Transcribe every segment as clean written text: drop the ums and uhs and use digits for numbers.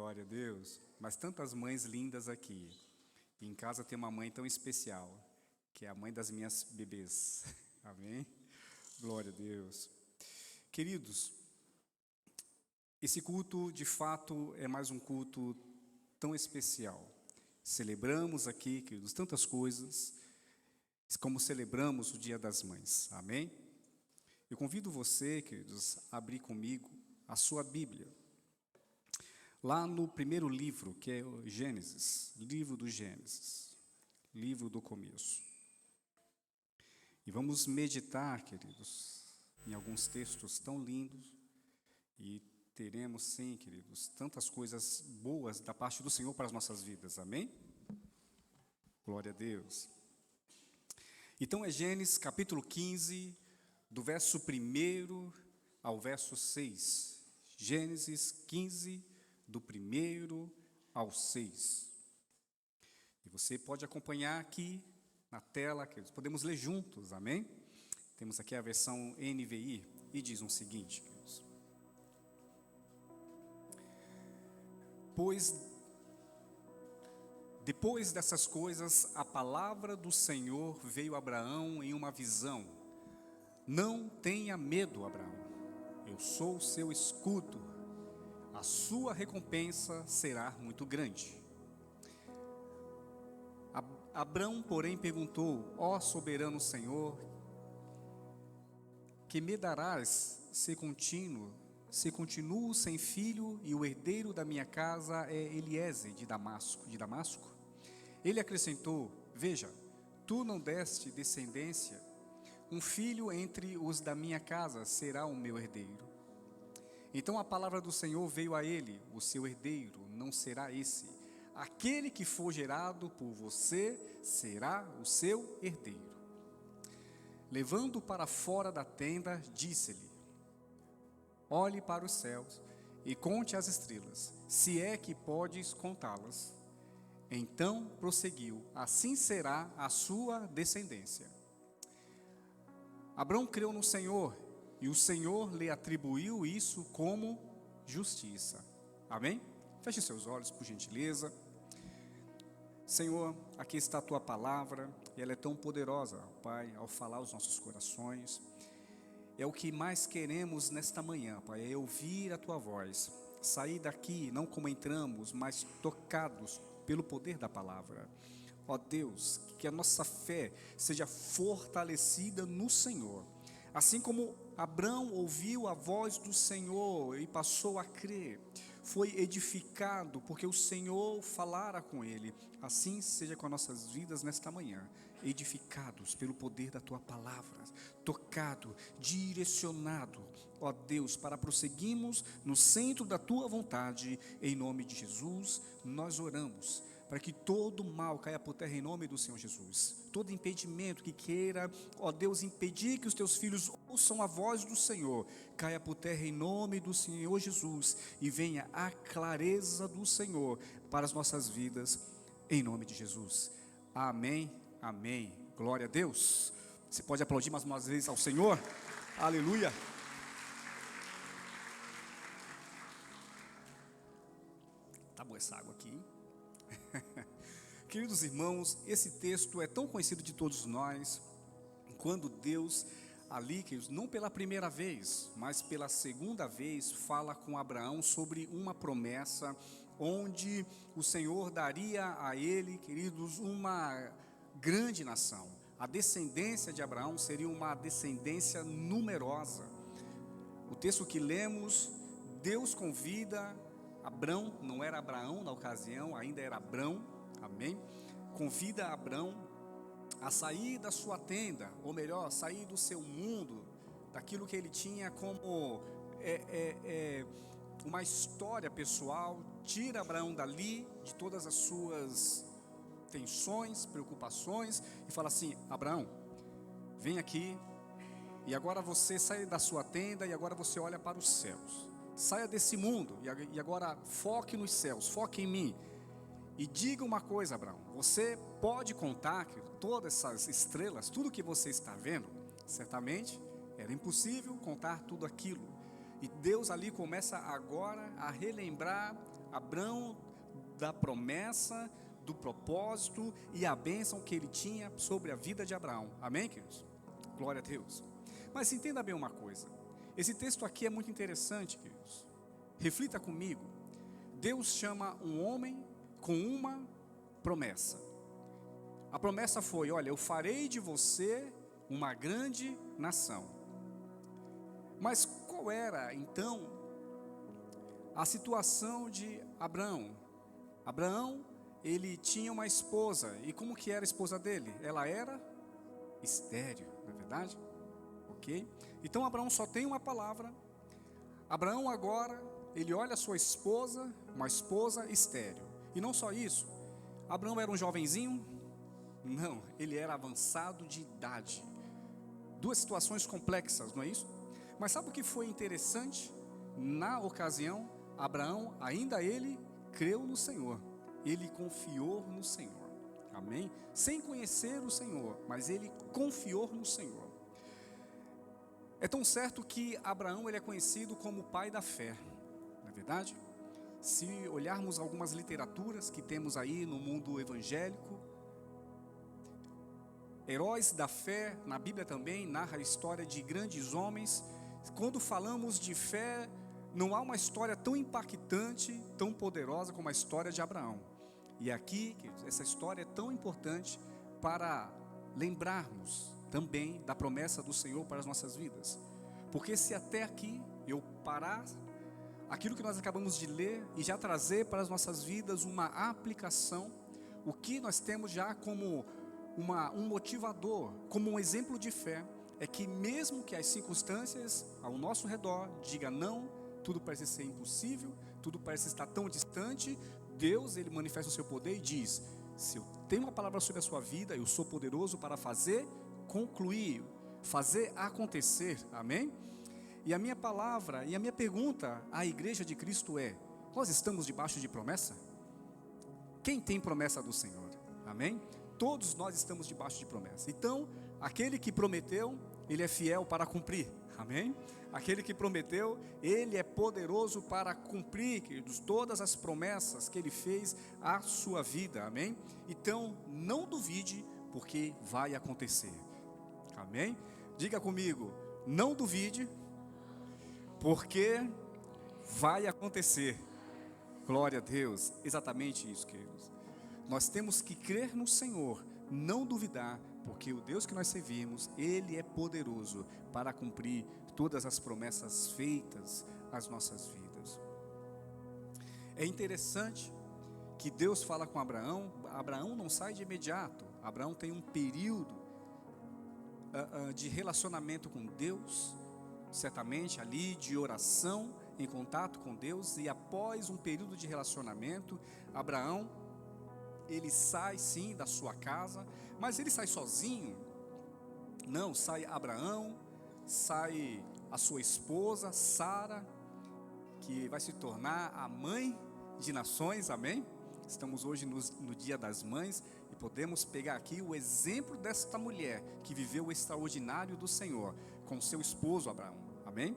Glória a Deus. Mas tantas mães lindas aqui. E em casa tem uma mãe tão especial, que é a mãe das minhas bebês. Amém? Glória a Deus. Queridos, esse culto, de fato, é mais um culto tão especial. Celebramos aqui, queridos, tantas coisas, como celebramos o Dia das Mães. Amém? Eu convido você, queridos, a abrir comigo a sua Bíblia. Lá no primeiro livro, que é o Gênesis, livro do Gênesis, livro do começo. E vamos meditar, queridos, em alguns textos tão lindos, e teremos, sim, queridos, tantas coisas boas da parte do Senhor para as nossas vidas, amém? Glória a Deus. Então é Gênesis capítulo 15, do verso 1 ao verso 6. Gênesis 15, do 1 ao 6. E você pode acompanhar aqui na tela, que podemos ler juntos, amém? Temos aqui a versão NVI e diz o seguinte, queridos. Pois, depois dessas coisas, a palavra do Senhor veio a Abraão em uma visão. Não tenha medo, Abraão, eu sou o seu escudo. A sua recompensa será muito grande. Abrão, porém, perguntou: ó soberano Senhor, que me darás se continuo sem filho e o herdeiro da minha casa é Eliezer de Damasco? Ele acrescentou: veja, tu não deste descendência, um filho entre os da minha casa será o meu herdeiro. Então a palavra do Senhor veio a ele: o seu herdeiro não será esse. Aquele que for gerado por você será o seu herdeiro. Levando-o para fora da tenda, disse-lhe: olhe para os céus e conte as estrelas, se é que podes contá-las. Então prosseguiu: assim será a sua descendência. Abrão creu no Senhor, e o Senhor lhe atribuiu isso como justiça. Amém? Feche seus olhos, por gentileza. Senhor, aqui está a Tua palavra, e ela é tão poderosa, Pai, ao falar aos nossos corações. É o que mais queremos nesta manhã, Pai, é ouvir a Tua voz. Sair daqui, não como entramos, mas tocados pelo poder da palavra. Ó Deus, que a nossa fé seja fortalecida no Senhor. Assim como Abrão ouviu a voz do Senhor e passou a crer, foi edificado porque o Senhor falara com ele. Assim seja com as nossas vidas nesta manhã, edificados pelo poder da Tua palavra, tocado, direcionado, ó Deus, para prosseguirmos no centro da Tua vontade. Em nome de Jesus, nós oramos, para que todo mal caia por terra em nome do Senhor Jesus. Todo impedimento que queira, ó Deus, impedir que os Teus filhos ouçam a voz do Senhor, caia por terra em nome do Senhor Jesus, e venha a clareza do Senhor para as nossas vidas, em nome de Jesus. Amém, amém. Glória a Deus. Você pode aplaudir mais uma vez ao Senhor? Aleluia. Tá boa essa água aqui, hein? Queridos irmãos, esse texto é tão conhecido de todos nós, quando Deus ali, queridos, não pela primeira vez, mas pela segunda vez, fala com Abraão sobre uma promessa, onde o Senhor daria a ele, queridos, uma grande nação. A descendência de Abraão seria uma descendência numerosa. O texto que lemos, Deus convida Abrão, não era Abraão na ocasião, ainda era Abrão, amém? Convida Abrão a sair da sua tenda, ou melhor, sair do seu mundo, daquilo que ele tinha como uma história pessoal. Tira Abraão dali, de todas as suas tensões, preocupações, e fala assim: Abraão, vem aqui, e agora você sai da sua tenda, e agora você olha para os céus. Saia desse mundo, e agora foque nos céus, foque em mim. E diga uma coisa, Abraão, você pode contar que todas essas estrelas, tudo que você está vendo? Certamente era impossível contar tudo aquilo. E Deus ali começa agora a relembrar Abraão da promessa, do propósito e a bênção que ele tinha sobre a vida de Abraão. Amém, queridos? Glória a Deus. Mas entenda bem uma coisa. Esse texto aqui é muito interessante, queridos. Reflita comigo. Deus chama um homem com uma promessa. A promessa foi: olha, eu farei de você uma grande nação. Mas qual era então a situação de Abraão? Abraão, ele tinha uma esposa. E como que era a esposa dele? Ela era estéril, não é verdade? Ok? Então Abraão só tem uma palavra. Abraão agora, ele olha a sua esposa, uma esposa estéril. E não só isso, Abraão era um jovenzinho? Não, ele era avançado de idade. Duas situações complexas, não é isso? Mas sabe o que foi interessante? Na ocasião, Abraão, ainda ele creu no Senhor. Ele confiou no Senhor. Amém? Sem conhecer o Senhor, mas ele confiou no Senhor. É tão certo que Abraão ele é conhecido como o pai da fé. Não é verdade? Se olharmos algumas literaturas que temos aí no mundo evangélico, heróis da fé, na Bíblia também narra a história de grandes homens. Quando falamos de fé, não há uma história tão impactante, tão poderosa como a história de Abraão. E aqui, essa história é tão importante para lembrarmos também da promessa do Senhor para as nossas vidas. Porque se até aqui eu parar aquilo que nós acabamos de ler e já trazer para as nossas vidas uma aplicação, o que nós temos já como um motivador, como um exemplo de fé, é que mesmo que as circunstâncias ao nosso redor digam não, tudo parece ser impossível, tudo parece estar tão distante, Deus ele manifesta o seu poder e diz: se eu tenho uma palavra sobre a sua vida, eu sou poderoso para fazer concluir, fazer acontecer. Amém? E a minha palavra e a minha pergunta à igreja de Cristo é: nós estamos debaixo de promessa? Quem tem promessa do Senhor? Amém? Todos nós estamos debaixo de promessa. Então, aquele que prometeu, ele é fiel para cumprir. Amém? Aquele que prometeu, ele é poderoso para cumprir, queridos, todas as promessas que ele fez à sua vida. Amém? Então, não duvide, porque vai acontecer. Amém? Diga comigo: não duvide, porque vai acontecer. Glória a Deus. Exatamente isso, queridos. Nós temos que crer no Senhor, não duvidar, porque o Deus que nós servimos, Ele é poderoso para cumprir todas as promessas feitas às nossas vidas. É interessante que Deus fala com Abraão. Abraão não sai de imediato. Abraão tem um período de relacionamento com Deus, certamente ali de oração, em contato com Deus. E após um período de relacionamento, Abraão, ele sai sim da sua casa, mas ele sai sozinho? Não, sai Abraão, sai a sua esposa, Sara, que vai se tornar a mãe de nações. Amém? Estamos hoje no Dia das Mães e podemos pegar aqui o exemplo desta mulher que viveu o extraordinário do Senhor com seu esposo Abraão. Amém?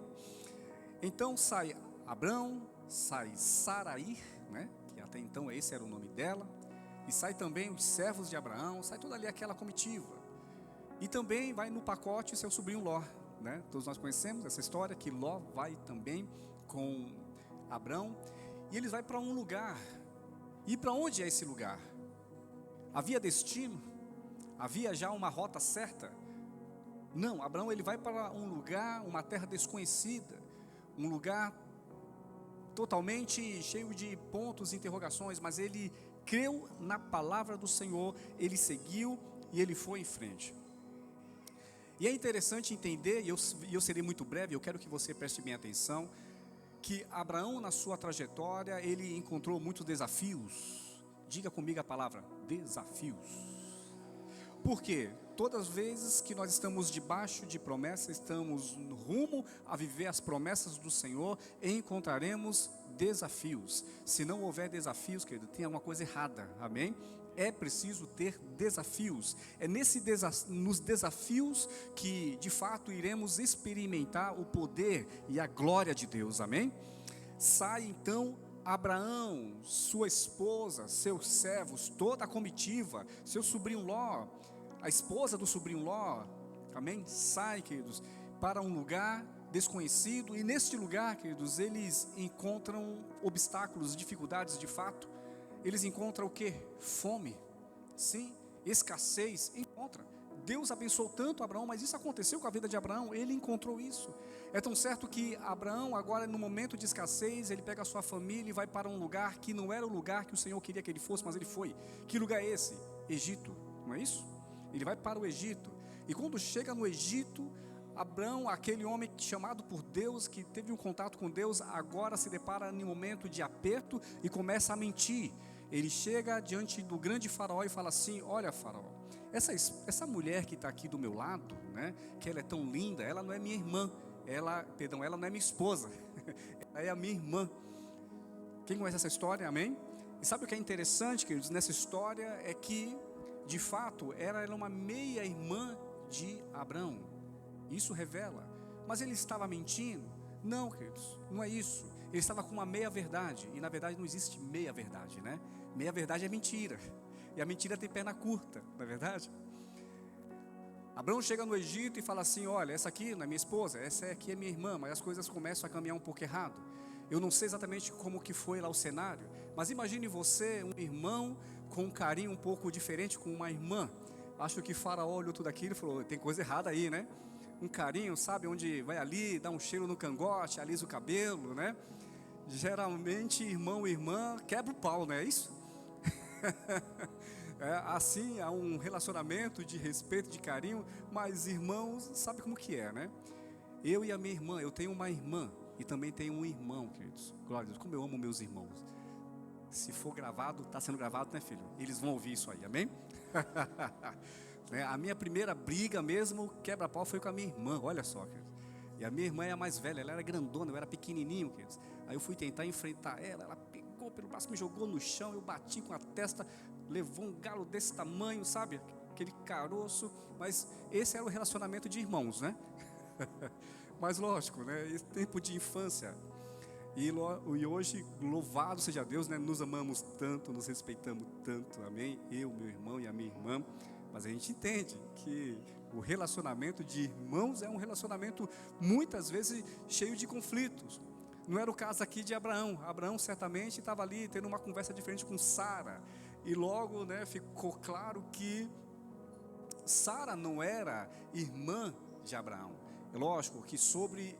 Então sai Abraão, sai Sarai, né? Que até então esse era o nome dela. E sai também os servos de Abraão, sai toda ali aquela comitiva. E também vai no pacote seu sobrinho Ló, né? Todos nós conhecemos essa história, que Ló vai também com Abraão. E eles vão para um lugar. E para onde é esse lugar? Havia destino? Havia já uma rota certa? Não, Abraão ele vai para um lugar, uma terra desconhecida. Um lugar totalmente cheio de pontos e interrogações, mas ele creu na palavra do Senhor, ele seguiu e ele foi em frente. E é interessante entender, e eu serei muito breve, eu quero que você preste bem atenção, que Abraão na sua trajetória, ele encontrou muitos desafios. Diga comigo a palavra, desafios. Por quê? Todas as vezes que nós estamos debaixo de promessa, estamos no rumo a viver as promessas do Senhor, encontraremos desafios. Se não houver desafios, querido, tem alguma coisa errada. Amém? É preciso ter desafios. É nos desafios que de fato iremos experimentar o poder e a glória de Deus. Amém? Sai então Abraão, sua esposa, seus servos, toda a comitiva, seu sobrinho Ló, a esposa do sobrinho Ló, amém? Sai, queridos, para um lugar desconhecido, e neste lugar, queridos, eles encontram obstáculos, dificuldades de fato. Eles encontram o que? Fome, sim, escassez, encontra. Deus abençoou tanto Abraão, mas isso aconteceu com a vida de Abraão, ele encontrou isso. É tão certo que Abraão, agora no momento de escassez, ele pega a sua família e vai para um lugar que não era o lugar que o Senhor queria que ele fosse, mas ele foi. Que lugar é esse? Egito, não é isso? Ele vai para o Egito, e quando chega no Egito, Abraão, aquele homem chamado por Deus, que teve um contato com Deus, agora se depara em um momento de aperto e começa a mentir. Ele chega diante do grande faraó e fala assim: olha, faraó, essa mulher que está aqui do meu lado, né, que ela é tão linda, ela não é minha irmã, ela não é minha esposa, ela é a minha irmã. Quem conhece essa história, amém? E sabe o que é interessante, queridos, nessa história é que, de fato, ela era uma meia-irmã de Abraão. Isso revela, mas ele estava mentindo? Não, queridos, não é isso. Ele estava com uma meia-verdade, e na verdade não existe meia-verdade, né? Meia-verdade é mentira, e a mentira tem perna curta, não é verdade? Abraão chega no Egito e fala assim: olha, essa aqui não é minha esposa, essa aqui é minha irmã, mas as coisas começam a caminhar um pouco errado. Eu não sei exatamente como que foi lá o cenário, mas imagine você, um irmão com um carinho um pouco diferente com uma irmã. Acho que Faraó olhou tudo aquilo e falou: tem coisa errada aí, né? Um carinho, sabe, onde vai ali, dá um cheiro no cangote, alisa o cabelo, né? Geralmente irmão e irmã quebra o pau, não é isso? Assim, há um relacionamento de respeito, de carinho, mas irmãos, sabe como que é, né? Eu e a minha irmã, eu tenho uma irmã e também tenho um irmão, queridos. Glória a Deus, como eu amo meus irmãos. Se for gravado, está sendo gravado, né, filho? Eles vão ouvir isso aí, amém? A minha primeira briga mesmo, quebra-pau, foi com a minha irmã, olha só, queridos. E a minha irmã é a mais velha, ela era grandona, eu era pequenininho, queridos. Aí eu fui tentar enfrentar ela pegou pelo braço, me jogou no chão, eu bati com a testa, levou um galo desse tamanho, sabe? Aquele caroço, mas esse era o relacionamento de irmãos, né? Mas lógico, né? Esse tempo de infância. E hoje, louvado seja Deus, né? Nos amamos tanto, nos respeitamos tanto, amém? Eu, meu irmão e a minha irmã. Mas a gente entende que o relacionamento de irmãos é um relacionamento muitas vezes cheio de conflitos. Não era o caso aqui de Abraão. Abraão certamente estava ali tendo uma conversa diferente com Sara. E logo, né, ficou claro que Sara não era irmã de Abraão. É lógico que sobre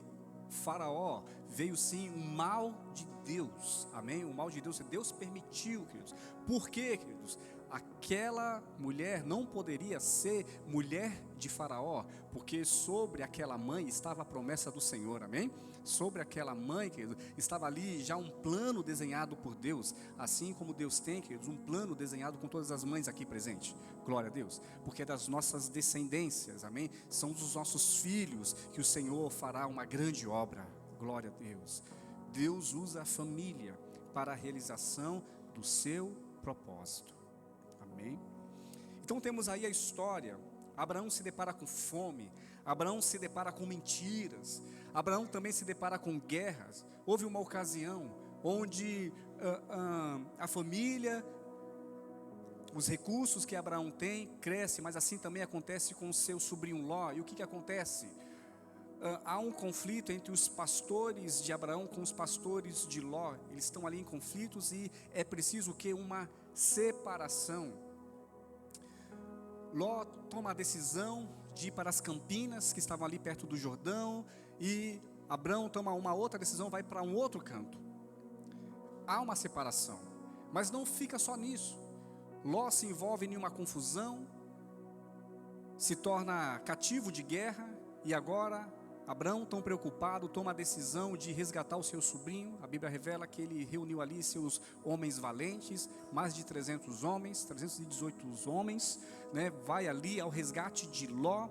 Faraó veio sim um mal de Deus, amém? O mal de Deus, Deus permitiu, queridos. Por quê, queridos? Aquela mulher não poderia ser mulher de Faraó, porque sobre aquela mãe estava a promessa do Senhor, amém? Sobre aquela mãe, queridos, estava ali já um plano desenhado por Deus, assim como Deus tem, queridos, um plano desenhado com todas as mães aqui presentes. Glória a Deus, porque é das nossas descendências, amém? São dos nossos filhos que o Senhor fará uma grande obra. Glória a Deus. Deus usa a família para a realização do seu propósito. Amém? Então temos aí a história. Abraão se depara com fome, Abraão se depara com mentiras, Abraão também se depara com guerras. Houve uma ocasião onde a família, os recursos que Abraão tem, cresce, mas assim também acontece com o seu sobrinho Ló. E o que acontece? Há um conflito entre os pastores de Abraão com os pastores de Ló. Eles estão ali em conflitos e é preciso que uma separação. Ló toma a decisão de ir para as campinas que estavam ali perto do Jordão, e Abraão toma uma outra decisão, vai para um outro canto. Há uma separação, mas não fica só nisso. Ló se envolve em uma confusão, se torna cativo de guerra, e agora Abraão, tão preocupado, toma a decisão de resgatar o seu sobrinho. A Bíblia revela que ele reuniu ali seus homens valentes, mais de 300 homens, 318 homens, né? Vai ali ao resgate de Ló,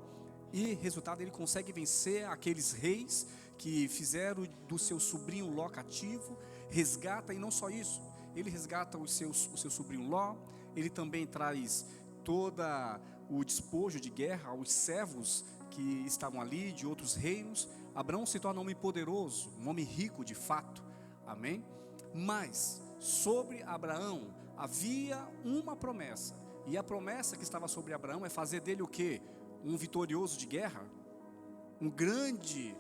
e resultado, ele consegue vencer aqueles reis que fizeram do seu sobrinho Ló cativo. Resgata, e não só isso, ele resgata o seu sobrinho Ló. Ele também traz toda o despojo de guerra aos servos que estavam ali, de outros reinos. Abraão se torna um homem poderoso, um homem rico de fato, amém? Mas sobre Abraão havia uma promessa, e a promessa que estava sobre Abraão é fazer dele o quê? Um vitorioso de guerra, um grande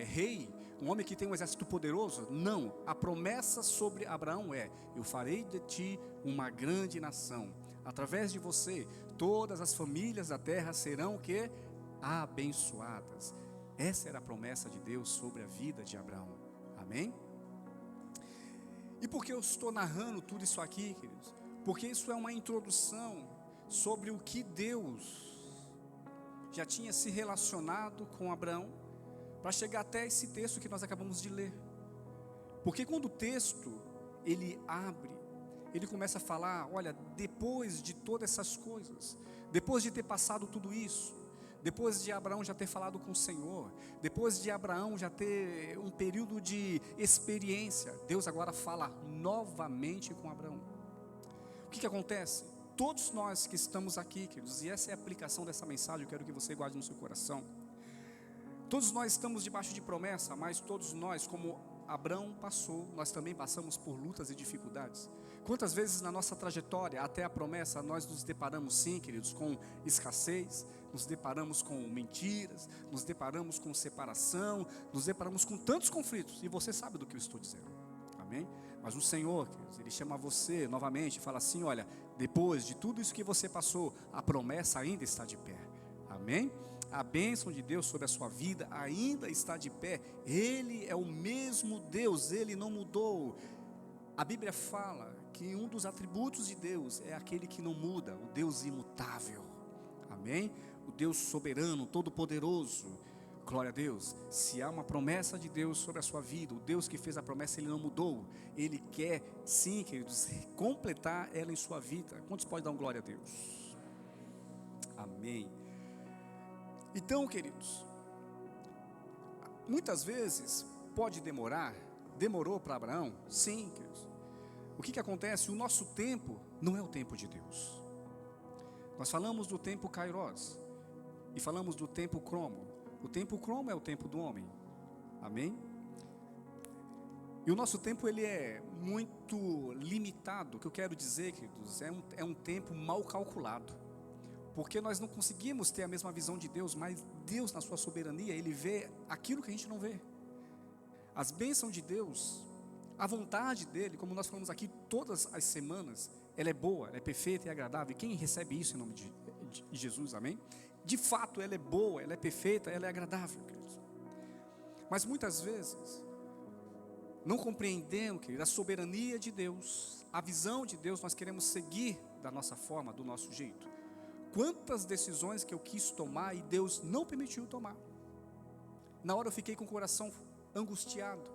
rei, um homem que tem um exército poderoso? Não, a promessa sobre Abraão é: eu farei de ti uma grande nação, através de você todas as famílias da terra serão o quê? Abençoadas. Essa era a promessa de Deus sobre a vida de Abraão. Amém? E por que eu estou narrando tudo isso aqui, queridos? Porque isso é uma introdução sobre o que Deus já tinha se relacionado com Abraão, para chegar até esse texto que nós acabamos de ler. Porque quando o texto, ele abre, ele começa a falar: olha, depois de todas essas coisas, depois de ter passado tudo isso, depois de Abraão já ter falado com o Senhor, depois de Abraão já ter um período de experiência, Deus agora fala novamente com Abraão. O que acontece? Todos nós que estamos aqui, queridos, e essa é a aplicação dessa mensagem, eu quero que você guarde no seu coração. Todos nós estamos debaixo de promessa, mas todos nós, como Abraão passou, nós também passamos por lutas e dificuldades. Quantas vezes na nossa trajetória até a promessa nós nos deparamos, sim, queridos, com escassez, nos deparamos com mentiras, nos deparamos com separação, nos deparamos com tantos conflitos, e você sabe do que eu estou dizendo, amém? Mas o Senhor, queridos, Ele chama você novamente e fala assim: olha, depois de tudo isso que você passou, a promessa ainda está de pé, amém? A bênção de Deus sobre a sua vida ainda está de pé. Ele é o mesmo Deus, Ele não mudou. A Bíblia fala que um dos atributos de Deus é aquele que não muda, o Deus imutável, amém? O Deus soberano, todo-poderoso. Glória a Deus. Se há uma promessa de Deus sobre a sua vida, o Deus que fez a promessa, Ele não mudou. Ele quer, sim, queridos, completar ela em sua vida. Quantos podem dar um glória a Deus? Amém. Então, queridos, muitas vezes pode demorar. Demorou para Abraão? Sim, queridos. O que acontece? O nosso tempo não é o tempo de Deus. Nós falamos do tempo Kairos e falamos do tempo cromo. O tempo cromo é o tempo do homem, amém? E o nosso tempo, ele é muito limitado. O que eu quero dizer, queridos, é um tempo mal calculado, porque nós não conseguimos ter a mesma visão de Deus, mas Deus, na sua soberania, Ele vê aquilo que a gente não vê. As bênçãos de Deus, a vontade dEle, como nós falamos aqui todas as semanas, ela é boa, ela é perfeita e agradável. E quem recebe isso em nome de Jesus, amém? De fato, ela é boa, ela é perfeita, ela é agradável, queridos. Mas muitas vezes, não compreendendo, querido, a soberania de Deus, a visão de Deus, nós queremos seguir da nossa forma, do nosso jeito. Quantas decisões que eu quis tomar e Deus não permitiu tomar. Na hora eu fiquei com o coração angustiado,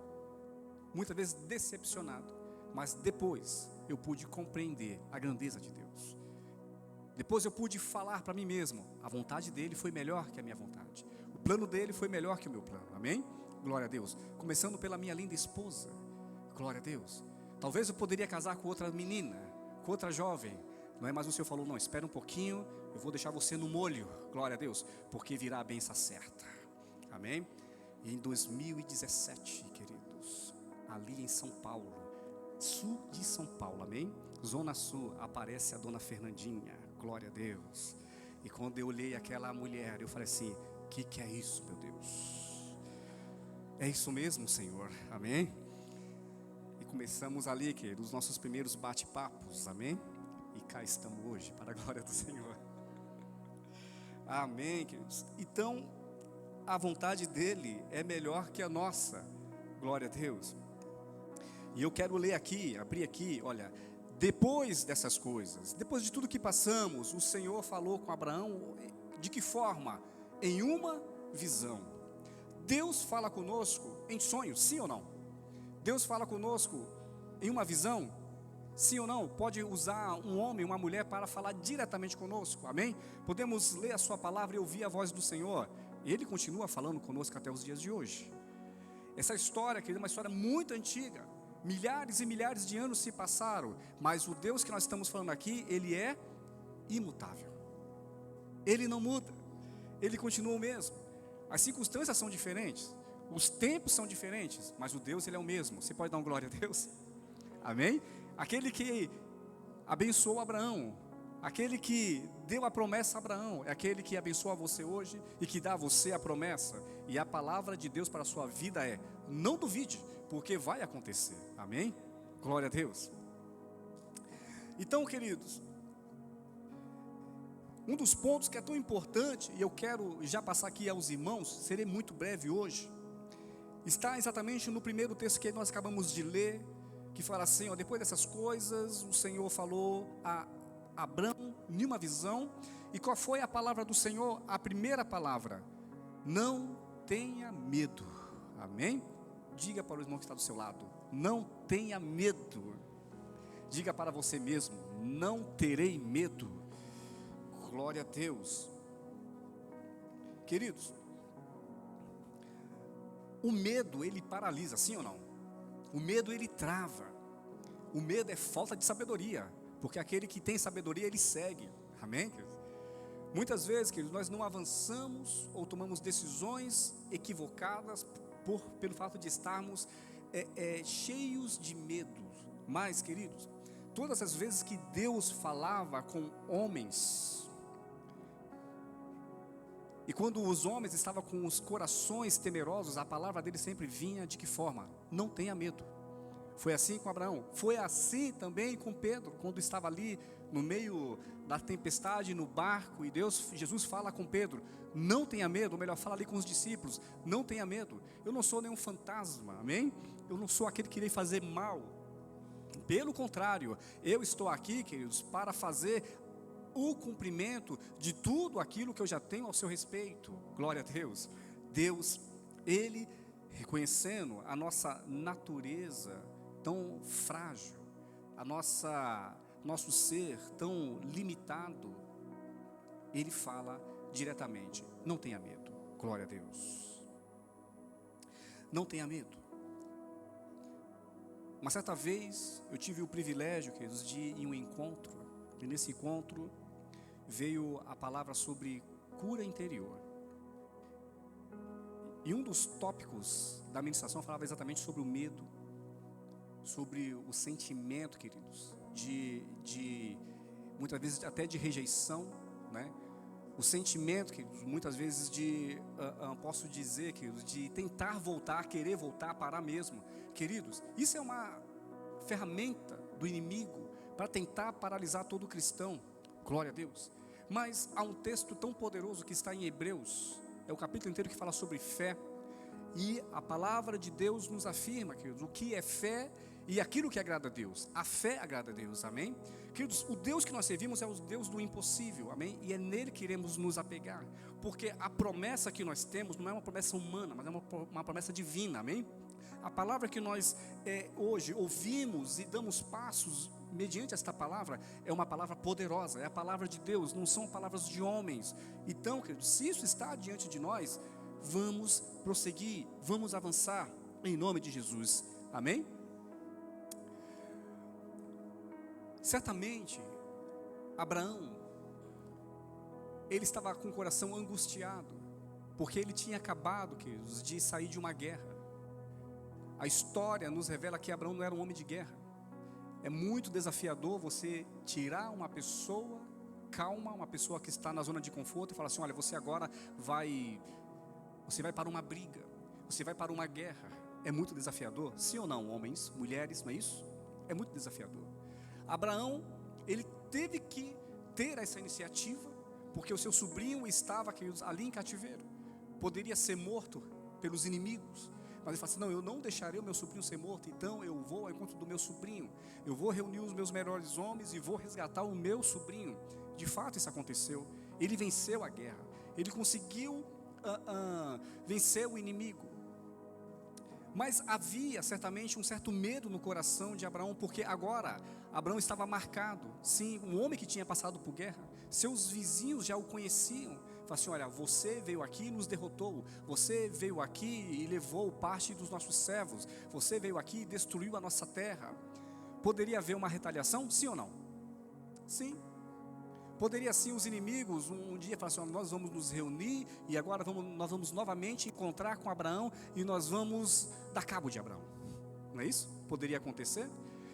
muitas vezes decepcionado, mas depois eu pude compreender a grandeza de Deus. Depois eu pude falar para mim mesmo: a vontade dele foi melhor que a minha vontade, o plano dele foi melhor que o meu plano, amém? Glória a Deus. Começando pela minha linda esposa, glória a Deus. Talvez eu poderia casar com outra menina, com outra jovem, não é? Mas o Senhor falou: não, espera um pouquinho, eu vou deixar você no molho, glória a Deus, porque virá a bênção certa, amém? E em 2017, queridos, ali em São Paulo, sul de São Paulo, amém? Zona Sul, aparece a dona Fernandinha, glória a Deus. E quando eu olhei aquela mulher, eu falei assim: que é isso, meu Deus? É isso mesmo, Senhor, amém? E começamos ali, queridos, os nossos primeiros bate-papos, amém? E cá estamos hoje, para a glória do Senhor, amém, queridos? Então, a vontade dele é melhor que a nossa, glória a Deus. E eu quero ler aqui, abrir aqui, olha: depois dessas coisas, depois de tudo que passamos, o Senhor falou com Abraão. De que forma? Em uma visão. Deus fala conosco em sonhos, sim ou não? Deus fala conosco em uma visão, sim ou não? Pode usar um homem, uma mulher para falar diretamente conosco, amém? Podemos ler a sua palavra e ouvir a voz do Senhor. Ele continua falando conosco até os dias de hoje. Essa história, querida, é uma história muito antiga. Milhares e milhares de anos se passaram, mas o Deus que nós estamos falando aqui, Ele é imutável. Ele não muda, Ele continua o mesmo. As circunstâncias são diferentes, Os tempos são diferentes, mas o Deus, Ele é o mesmo. Você pode dar uma glória a Deus? Amém? Aquele que abençoou Abraão, aquele que deu a promessa a Abraão, é aquele que abençoa você hoje e que dá a você a promessa. E a palavra de Deus para a sua vida é: não duvide, porque vai acontecer. Amém? Glória a Deus. Então, queridos, um dos pontos que é tão importante, e eu quero já passar aqui aos irmãos, serei muito breve hoje, está exatamente no primeiro texto que nós acabamos de ler, que fala assim, ó: depois dessas coisas, o Senhor falou a Abraão em uma visão. E qual foi a palavra do Senhor? A primeira palavra: não tenha medo. Amém? Diga para o irmão que está do seu lado: não tenha medo. Diga para você mesmo: não terei medo. Glória a Deus. Queridos, o medo, ele paralisa, sim ou não? O medo, ele trava. O medo é falta de sabedoria, porque aquele que tem sabedoria, ele segue. Amém, queridos? Muitas vezes, queridos, nós não avançamos ou tomamos decisões equivocadas pelo fato de estarmos cheios de medo. Mas, queridos, todas as vezes que Deus falava com homens, e quando os homens estavam com os corações temerosos, a palavra dele sempre vinha de que forma? Não tenha medo. Foi assim com Abraão, foi assim também com Pedro, quando estava ali no meio da tempestade, no barco, e Jesus fala com Pedro: não tenha medo. Ou melhor, fala ali com os discípulos: não tenha medo, eu não sou nenhum fantasma, amém? Eu não sou aquele que irei fazer mal, pelo contrário, eu estou aqui, queridos, para fazer o cumprimento de tudo aquilo que eu já tenho ao seu respeito. Glória a Deus. Deus, Ele, reconhecendo a nossa natureza tão frágil, nosso ser tão limitado, Ele fala diretamente: não tenha medo. Glória a Deus. Não tenha medo. Uma certa vez eu tive o privilégio, queridos, de ir em um encontro, e nesse encontro veio a palavra sobre cura interior. E um dos tópicos da ministração falava exatamente sobre o medo, sobre o sentimento, queridos, de muitas vezes até de rejeição, né? O sentimento, queridos, muitas vezes posso dizer, queridos, de tentar voltar, querer voltar, parar mesmo. Queridos, isso é uma ferramenta do inimigo para tentar paralisar todo cristão. Glória a Deus. Mas há um texto tão poderoso que está em Hebreus, é o capítulo inteiro que fala sobre fé, e a palavra de Deus nos afirma, queridos, o que é fé e aquilo que agrada a Deus. A fé agrada a Deus, amém? Queridos, o Deus que nós servimos é o Deus do impossível, amém? E é nele que iremos nos apegar, porque a promessa que nós temos não é uma promessa humana, mas é uma promessa divina, amém? A palavra que nós hoje ouvimos e damos passos mediante esta palavra é uma palavra poderosa, é a palavra de Deus, não são palavras de homens. Então, queridos, se isso está diante de nós, vamos prosseguir, vamos avançar em nome de Jesus, amém? Certamente, Abraão, ele estava com o coração angustiado, porque ele tinha acabado, queridos, de sair de uma guerra. A história nos revela que Abraão não era um homem de guerra. É muito desafiador você tirar uma pessoa calma, uma pessoa que está na zona de conforto, e falar assim: olha, você agora vai para uma briga, você vai para uma guerra. É muito desafiador, sim ou não, homens, mulheres, não é isso? É muito desafiador. Abraão, ele teve que ter essa iniciativa, porque o seu sobrinho estava, queridos, ali em cativeiro, poderia ser morto pelos inimigos. Mas ele fala assim: não, eu não deixarei o meu sobrinho ser morto, então eu vou ao encontro do meu sobrinho, eu vou reunir os meus melhores homens e vou resgatar o meu sobrinho. De fato isso aconteceu, ele venceu a guerra, ele conseguiu vencer o inimigo. Mas havia certamente um certo medo no coração de Abraão, porque agora Abraão estava marcado, sim, um homem que tinha passado por guerra, seus vizinhos já o conheciam. Fala assim: olha, você veio aqui e nos derrotou, você veio aqui e levou parte dos nossos servos, você veio aqui e destruiu a nossa terra. Poderia haver uma retaliação, sim ou não? Sim. Poderia sim os inimigos um dia falar assim: nós vamos nos reunir e agora nós vamos novamente encontrar com Abraão e nós vamos dar cabo de Abraão. Não é isso? Poderia acontecer?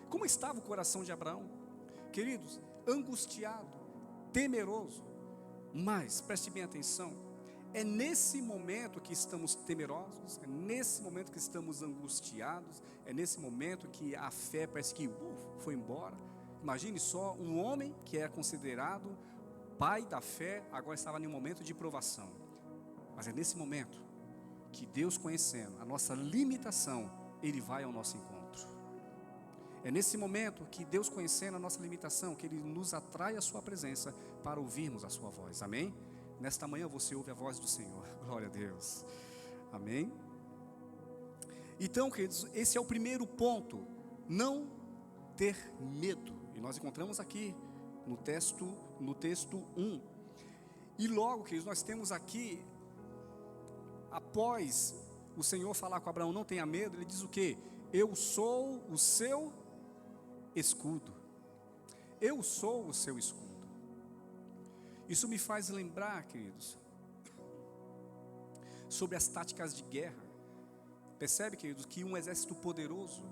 Como estava o coração de Abraão? Queridos, angustiado, temeroso. Mas, preste bem atenção, é nesse momento que estamos temerosos, é nesse momento que estamos angustiados, é nesse momento que a fé parece que foi embora. Imagine só, um homem que é considerado pai da fé, agora estava em um momento de provação. Mas é nesse momento que Deus, conhecendo a nossa limitação, Ele vai ao nosso encontro. É nesse momento que Deus, conhecendo a nossa limitação, que Ele nos atrai à sua presença para ouvirmos a sua voz, amém? Nesta manhã você ouve a voz do Senhor, glória a Deus, amém? Então, queridos, esse é o primeiro ponto, não ter medo, e nós encontramos aqui no texto 1, e logo, queridos, nós temos aqui, após o Senhor falar com Abraão, não tenha medo, Ele diz o quê? Eu sou o seu escudo, eu sou o seu escudo. Isso me faz lembrar, queridos, sobre as táticas de guerra. Percebe, queridos, que um exército poderoso,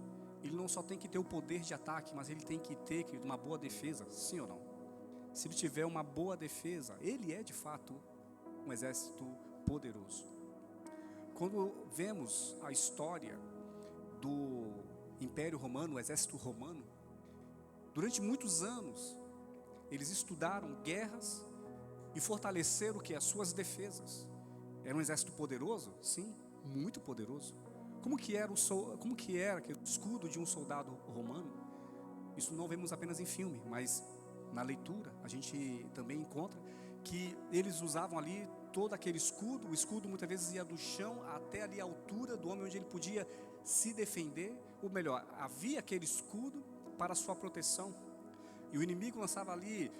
ele não só tem que ter o poder de ataque, mas ele tem que ter, querido, uma boa defesa, sim ou não? Se ele tiver uma boa defesa, ele é de fato um exército poderoso. Quando vemos a história do Império Romano, o exército romano, durante muitos anos, eles estudaram guerras e fortaleceram o que? As suas defesas. Era um exército poderoso? Sim, muito poderoso. Como que era o escudo de um soldado romano? Isso não vemos apenas em filme, mas na leitura a gente também encontra que eles usavam ali todo aquele escudo. O escudo muitas vezes ia do chão até ali a altura do homem, onde ele podia se defender. Ou melhor, havia aquele escudo para a sua proteção. E o inimigo lançava ali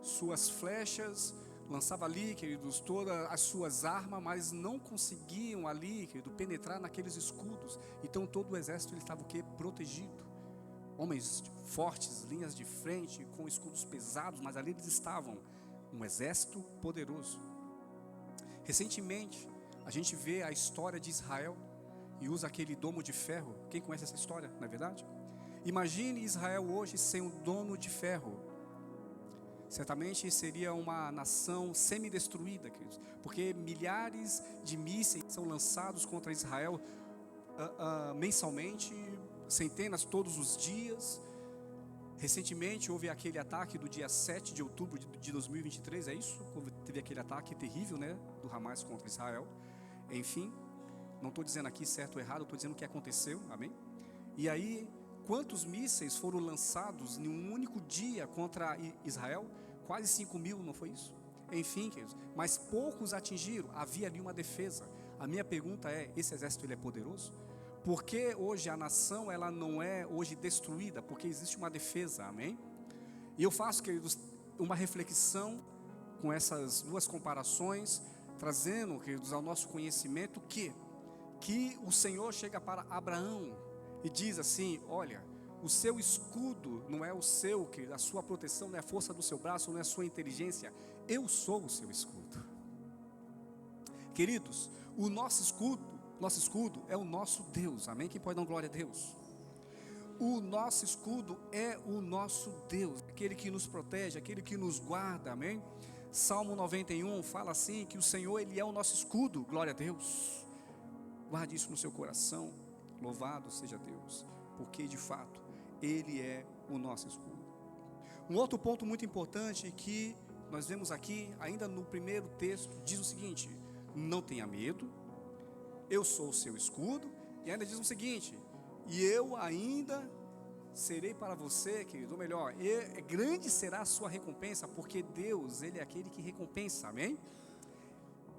suas flechas, lançava ali, queridos, todas as suas armas, mas não conseguiam ali, querido, penetrar naqueles escudos. Então todo o exército ele estava o quê? Protegido. Homens fortes, linhas de frente, com escudos pesados, mas ali eles estavam, um exército poderoso. Recentemente, a gente vê a história de Israel e usa aquele domo de ferro. Quem conhece essa história, não é verdade? Imagine Israel hoje sem um domo de ferro. Certamente seria uma nação semi-destruída, queridos, porque milhares de mísseis são lançados contra Israel mensalmente, centenas todos os dias. Recentemente houve aquele ataque do dia 7 de outubro de 2023, é isso? Teve aquele ataque terrível, né, do Hamas contra Israel. Enfim, não estou dizendo aqui certo ou errado, estou dizendo o que aconteceu, amém? E aí, quantos mísseis foram lançados em um único dia contra Israel? Quase 5.000, não foi isso? Enfim, queridos, mas poucos atingiram, havia ali uma defesa. A minha pergunta é, esse exército ele é poderoso? Porque hoje a nação ela não é hoje destruída? Porque existe uma defesa, amém? E eu faço, queridos, uma reflexão com essas duas comparações, trazendo, queridos, ao nosso conhecimento que o Senhor chega para Abraão e diz assim: olha, o seu escudo não é o seu, que a sua proteção não é a força do seu braço, não é a sua inteligência, eu sou o seu escudo. Queridos, o nosso escudo é o nosso Deus, amém? Quem pode dar glória a Deus? O nosso escudo é o nosso Deus, aquele que nos protege, aquele que nos guarda, amém? Salmo 91 fala assim, que o Senhor ele é o nosso escudo, glória a Deus. Guarde isso no seu coração, louvado seja Deus, porque de fato Ele é o nosso escudo. Um outro ponto muito importante que nós vemos aqui, ainda no primeiro texto, diz o seguinte: não tenha medo, eu sou o seu escudo, e ainda diz o seguinte: e eu ainda serei para você, querido, ou melhor, grande será a sua recompensa, porque Deus, Ele é aquele que recompensa, amém?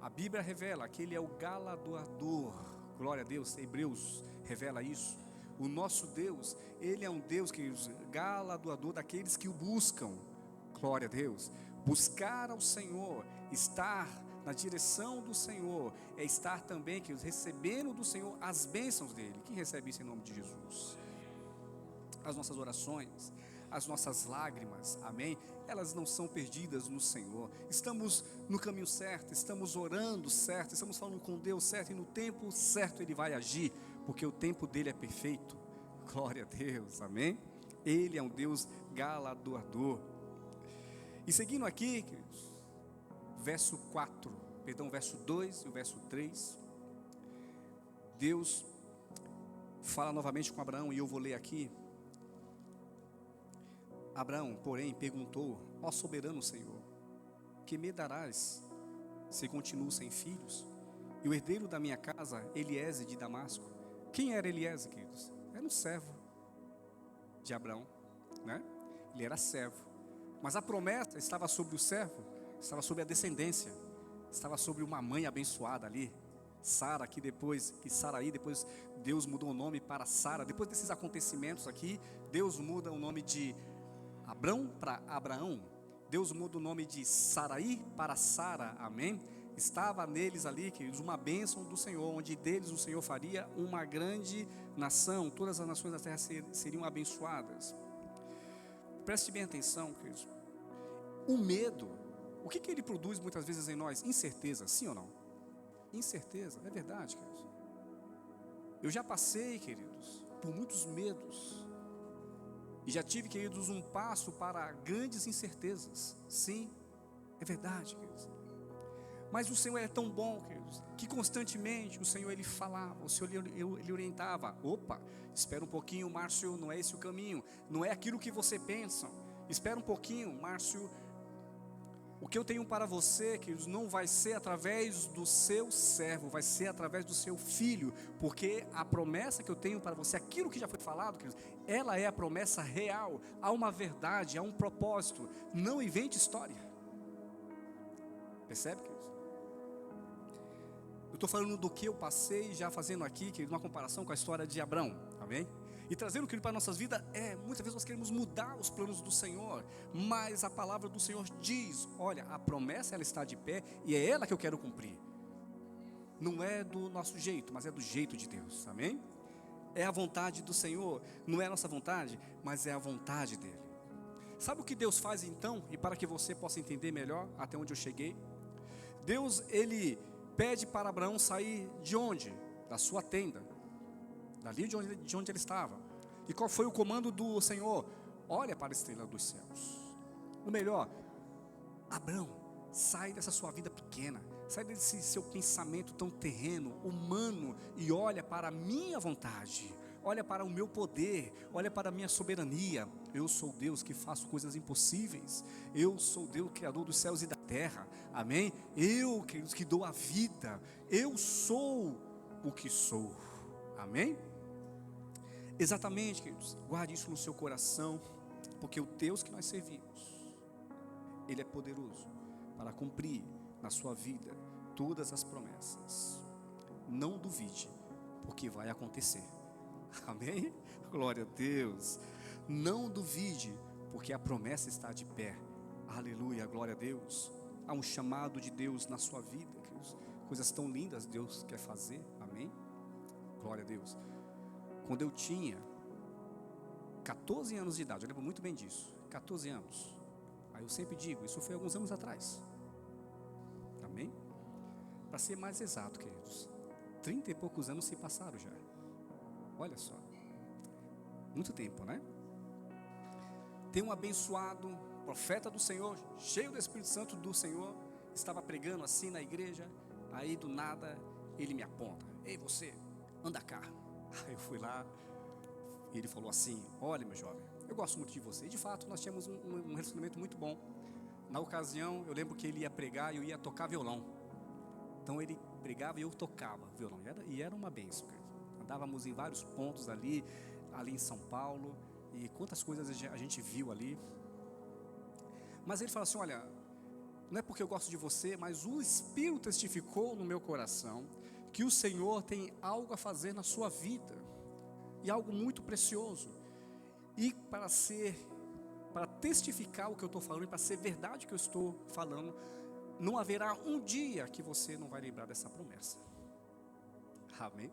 A Bíblia revela que Ele é o galardoador, glória a Deus, Hebreus revela isso. O nosso Deus, Ele é um Deus, queridos, galardoador daqueles que o buscam, glória a Deus. Buscar ao Senhor, estar na direção do Senhor, é estar também, queridos, recebendo do Senhor as bênçãos dEle. Quem recebe isso em nome de Jesus? As nossas orações, as nossas lágrimas, amém, elas não são perdidas no Senhor. Estamos no caminho certo, estamos orando certo, estamos falando com Deus certo, e no tempo certo Ele vai agir, porque o tempo dele é perfeito. Glória a Deus, amém. Ele é um Deus galardoador. E seguindo aqui, queridos, verso 2 e o verso 3, Deus fala novamente com Abraão, e eu vou ler aqui. Abraão, porém, perguntou: ó soberano Senhor, que me darás se continuo sem filhos? E o herdeiro da minha casa, Eliezer de Damasco. Quem era Eliezer, queridos? Era um servo de Abraão, né? Ele era servo, mas a promessa estava sobre o servo, estava sobre a descendência, estava sobre uma mãe abençoada ali, Sara, depois Deus mudou o nome para Sara. Depois desses acontecimentos aqui, Deus muda o nome de Abrão para Abraão, Deus muda o nome de Saraí para Sara, amém? Estava neles ali, queridos, uma bênção do Senhor, onde deles o Senhor faria uma grande nação, todas as nações da terra seriam abençoadas. Preste bem atenção, queridos. O medo, o que ele produz muitas vezes em nós? Incerteza, sim ou não? Incerteza, é verdade, queridos. Eu já passei, queridos, por muitos medos, e já tive, queridos, um passo para grandes incertezas. Sim, é verdade, queridos. Mas o Senhor é tão bom, queridos, que constantemente o Senhor Ele falava, o Senhor Ele orientava. Opa, espera um pouquinho, Márcio, não é esse o caminho, não é aquilo que você pensa. Espera um pouquinho, Márcio. O que eu tenho para você, queridos, não vai ser através do seu servo, vai ser através do seu filho, porque a promessa que eu tenho para você, aquilo que já foi falado, queridos, ela é a promessa real. Há uma verdade, há um propósito. Não invente história. Percebe, queridos? Eu estou falando do que eu passei, já fazendo aqui, queridos, uma comparação com a história de Abrão, amém? E trazendo aquilo para a nossas vidas, muitas vezes nós queremos mudar os planos do Senhor, mas a palavra do Senhor diz: olha, a promessa ela está de pé, e é ela que eu quero cumprir. Não é do nosso jeito, mas é do jeito de Deus, amém? É a vontade do Senhor, não é a nossa vontade, mas é a vontade dEle. Sabe o que Deus faz então? E para que você possa entender melhor até onde eu cheguei, Deus, Ele pede para Abraão sair de onde? Da sua tenda, dali de onde ele estava. E qual foi o comando do Senhor? Olha para a estrela dos céus. O melhor, Abraão, sai dessa sua vida pequena, sai desse seu pensamento tão terreno, humano, e olha para a minha vontade, olha para o meu poder, olha para a minha soberania. Eu sou Deus que faço coisas impossíveis. Eu sou Deus, criador dos céus e da terra, amém? Eu que dou a vida. Eu sou o que sou, amém? Exatamente, queridos, guarde isso no seu coração, porque o Deus que nós servimos, Ele é poderoso para cumprir na sua vida todas as promessas. Não duvide, porque vai acontecer, amém? Glória a Deus. Não duvide, porque a promessa está de pé, aleluia, glória a Deus. Há um chamado de Deus na sua vida, queridos. Coisas tão lindas Deus quer fazer, amém? Glória a Deus. Quando eu tinha 14 anos de idade, eu lembro muito bem disso, 14 anos, aí eu sempre digo, isso foi alguns anos atrás, amém? Para ser mais exato, queridos, 30 e poucos anos se passaram já, olha só, muito tempo, né? Tem um abençoado profeta do Senhor, cheio do Espírito Santo do Senhor, estava pregando assim na igreja, aí do nada, ele me aponta: ei você, anda cá. Aí eu fui lá, e ele falou assim: olha meu jovem, eu gosto muito de você. E de fato nós tínhamos um relacionamento muito bom. Na ocasião eu lembro que ele ia pregar e eu ia tocar violão. Então ele pregava e eu tocava violão, e era uma bênção, querido. Andávamos em vários pontos ali em São Paulo, e quantas coisas a gente viu ali. Mas ele falou assim: olha, não é porque eu gosto de você, mas o Espírito testificou no meu coração que o Senhor tem algo a fazer na sua vida, e algo muito precioso, e para testificar o que eu estou falando, e para ser verdade o que eu estou falando, não haverá um dia que você não vai lembrar dessa promessa, amém?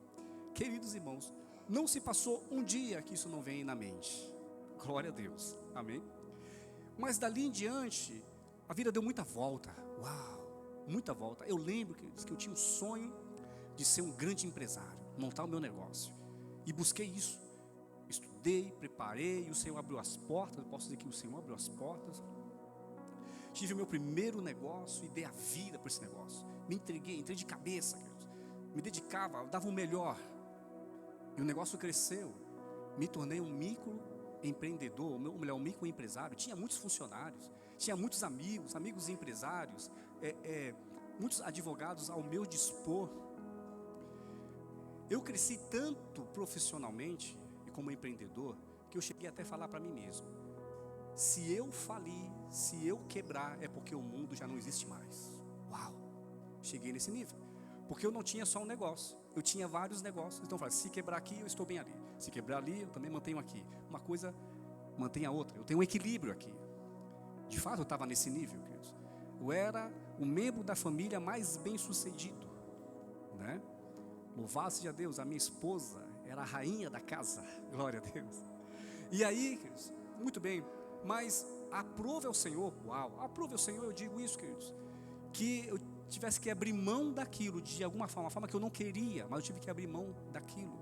Queridos irmãos, não se passou um dia que isso não vem na mente, Glória a Deus, amém? Mas dali em diante, a vida deu muita volta. Uau, muita volta. Eu lembro que eu tinha um sonho de ser um grande empresário, montar o meu negócio. E busquei isso. Estudei, preparei, e o Senhor abriu as portas. Eu posso dizer que o Senhor abriu as portas. Tive o meu primeiro negócio e dei a vida para esse negócio. Me entreguei, entrei de cabeça, queridos. Me dedicava, dava o melhor. E o negócio cresceu. Me tornei um microempreendedor, ou melhor, um microempresário. Tinha muitos funcionários, tinha muitos amigos empresários, muitos advogados ao meu dispor. Eu cresci tanto profissionalmente e como empreendedor, que eu cheguei até a falar para mim mesmo: se eu falir, se eu quebrar, é porque o mundo já não existe mais. Uau, cheguei nesse nível, porque eu não tinha só um negócio, eu tinha vários negócios. Então eu falei, se quebrar aqui, eu estou bem ali. Se quebrar ali, eu também mantenho aqui. Uma coisa mantém a outra, eu tenho um equilíbrio aqui. De fato eu estava nesse nível, queridos. Eu era o membro da família mais bem sucedido, né? Louvado seja Deus, a minha esposa era a rainha da casa, glória a Deus. E aí, queridos, muito bem, mas aprove ao Senhor, uau, aprove ao Senhor, eu digo isso, queridos, que eu tivesse que abrir mão daquilo de alguma forma, uma forma que eu não queria, mas eu tive que abrir mão daquilo.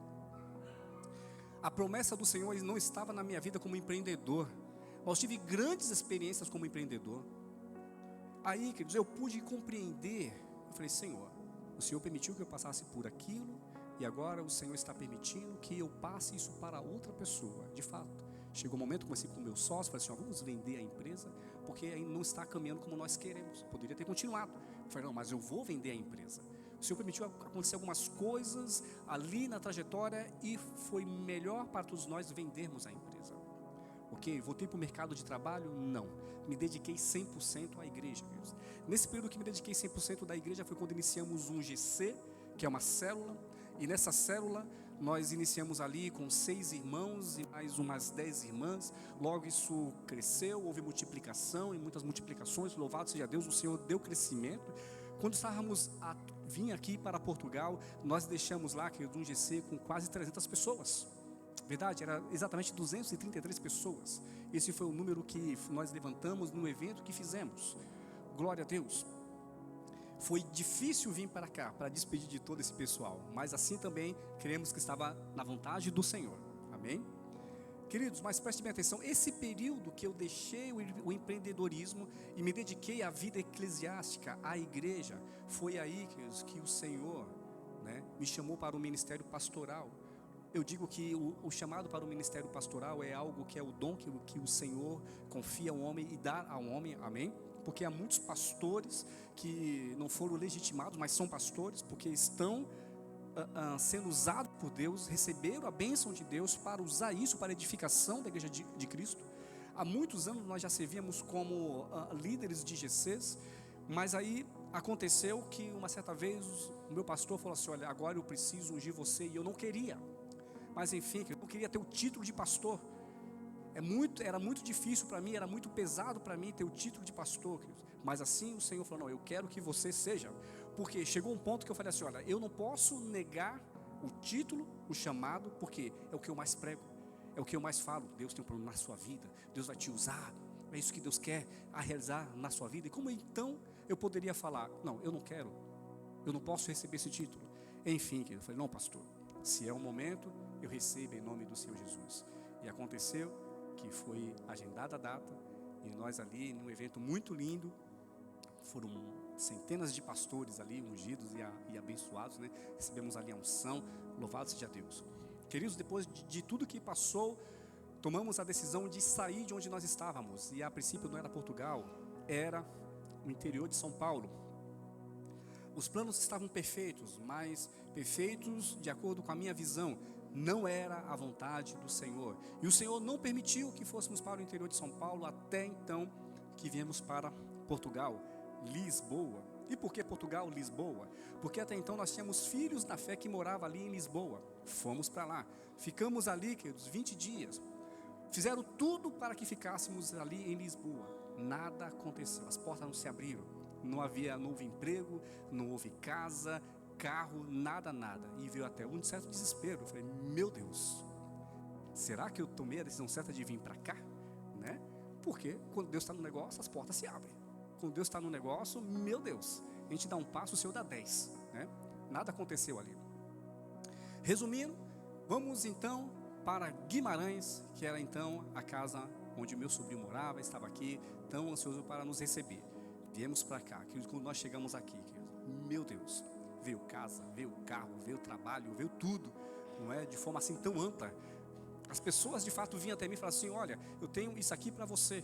A promessa do Senhor não estava na minha vida como empreendedor, mas eu tive grandes experiências como empreendedor. Aí, queridos, eu pude compreender. Eu falei, Senhor, o Senhor permitiu que eu passasse por aquilo, e agora o Senhor está permitindo que eu passe isso para outra pessoa. De fato, chegou o momento, comecei com o meu sócio, falei assim, vamos vender a empresa, porque ainda não está caminhando como nós queremos. Poderia ter continuado. Eu falei, não, mas eu vou vender a empresa. O Senhor permitiu acontecer algumas coisas ali na trajetória, e foi melhor para todos nós vendermos a empresa. Ok, voltei para o mercado de trabalho? Não, me dediquei 100% à igreja, Deus. Nesse período que me dediquei 100% da igreja, foi quando iniciamos um GC, que é uma célula, e nessa célula nós iniciamos ali com 6 irmãos e mais umas 10 irmãs. Logo isso cresceu, houve multiplicação e muitas multiplicações, louvado seja Deus, o Senhor deu crescimento. Quando estávamos a vir aqui para Portugal, nós deixamos lá, querido, um GC com quase 300 pessoas. Verdade, era exatamente 233 pessoas. Esse foi o número que nós levantamos no evento que fizemos. Glória a Deus. Foi difícil vir para cá, para despedir de todo esse pessoal, mas assim também cremos que estava na vontade do Senhor. Amém? Queridos, mas prestem bem atenção, esse período que eu deixei o empreendedorismo e me dediquei à vida eclesiástica, à igreja, foi aí, queridos, que o Senhor, né, me chamou para o ministério pastoral. Eu digo que o chamado para o ministério pastoral é algo que é o dom que o Senhor confia ao homem e dá ao homem, amém? Porque há muitos pastores que não foram legitimados, mas são pastores, porque estão sendo usados por Deus, receberam a bênção de Deus para usar isso para a edificação da igreja de Cristo. Há muitos anos nós já servíamos como líderes de GCs, mas aí aconteceu que uma certa vez o meu pastor falou assim, olha, agora eu preciso ungir você, e eu não queria. Mas enfim, eu não queria ter o título de pastor. Era muito difícil para mim, era muito pesado para mim ter o título de pastor, queridos. Mas assim o Senhor falou, não, eu quero que você seja. Porque chegou um ponto que eu falei assim, olha, eu não posso negar o título, o chamado, porque é o que eu mais prego, é o que eu mais falo. Deus tem um plano na sua vida, Deus vai te usar, é isso que Deus quer realizar na sua vida. E como então eu poderia falar, não, eu não quero, eu não posso receber esse título? Enfim, querido, eu falei, não, pastor, se é o momento, eu recebo em nome do Senhor Jesus. E aconteceu que foi agendada a data, e nós ali, num evento muito lindo, foram centenas de pastores ali, ungidos e abençoados, né? Recebemos ali a unção, louvado seja Deus. Queridos, depois de tudo que passou, tomamos a decisão de sair de onde nós estávamos, e a princípio não era Portugal, era o interior de São Paulo. Os planos estavam perfeitos, mas perfeitos de acordo com a minha visão. Não era a vontade do Senhor. E o Senhor não permitiu que fôssemos para o interior de São Paulo, até então que viemos para Portugal, Lisboa. E por que Portugal, Lisboa? Porque até então nós tínhamos filhos na fé que moravam ali em Lisboa. Fomos para lá. Ficamos ali, queridos, 20 dias. Fizeram tudo para que ficássemos ali em Lisboa. Nada aconteceu. As portas não se abriram. Não houve emprego, não houve casa, carro, nada. E veio até um certo desespero. Eu falei, meu Deus, será que eu tomei a decisão certa de vir para cá? Né? Porque quando Deus está no negócio, as portas se abrem. Quando Deus está no negócio, meu Deus, a gente dá um passo, o Senhor dá 10. Né? Nada aconteceu ali. Resumindo, vamos então para Guimarães, que era então a casa onde meu sobrinho morava, estava aqui, tão ansioso para nos receber. Viemos para cá, quando nós chegamos aqui, meu Deus, veio casa, veio carro, veio trabalho, veio tudo, não é? De forma assim tão ampla. As pessoas de fato vinham até mim e falavam assim: olha, eu tenho isso aqui para você.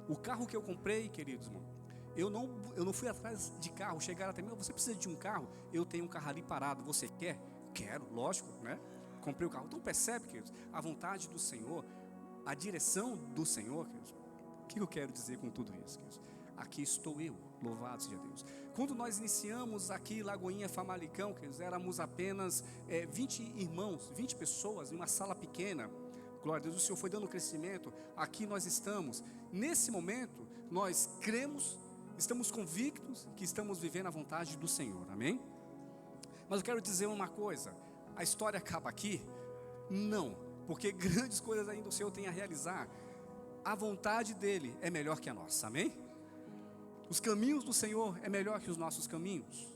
O carro que eu comprei, queridos irmãos, eu não fui atrás de carro. Chegaram até mim: você precisa de um carro? Eu tenho um carro ali parado, você quer? Quero, lógico, né? Comprei o carro. Então percebe, queridos, a vontade do Senhor, a direção do Senhor, queridos. O que eu quero dizer com tudo isso, queridos? Aqui estou eu, louvado seja Deus. Quando nós iniciamos aqui Lagoinha Famalicão, queridos, éramos apenas 20 irmãos, 20 pessoas em uma sala pequena. Glória a Deus, o Senhor foi dando crescimento. Aqui nós estamos. Nesse momento, nós cremos, estamos convictos que estamos vivendo a vontade do Senhor, amém? Mas eu quero dizer uma coisa: a história acaba aqui? Não, porque grandes coisas ainda o Senhor tem a realizar. A vontade dEle é melhor que a nossa, amém? Os caminhos do Senhor é melhor que os nossos caminhos.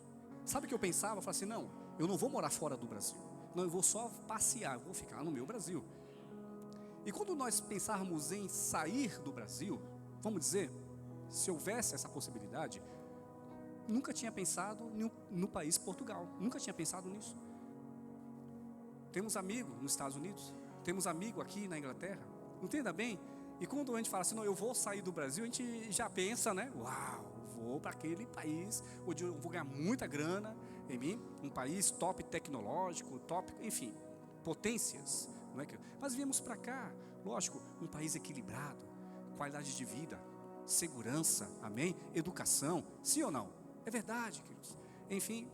Sabe o que eu pensava? Eu falava assim: não, eu não vou morar fora do Brasil. Não, eu vou só passear, eu vou ficar no meu Brasil. E quando nós pensarmos em sair do Brasil, vamos dizer, se houvesse essa possibilidade, nunca tinha pensado no país Portugal, nunca tinha pensado nisso. Temos amigo nos Estados Unidos, temos amigo aqui na Inglaterra, entenda bem. E quando a gente fala assim: não, eu vou sair do Brasil, a gente já pensa, né? Uau, vou para aquele país onde eu vou ganhar muita grana em mim, um país top tecnológico, top, enfim, potências. Não é que... Mas viemos para cá, lógico, um país equilibrado, qualidade de vida, segurança, amém? Educação, sim ou não? É verdade, queridos. Enfim,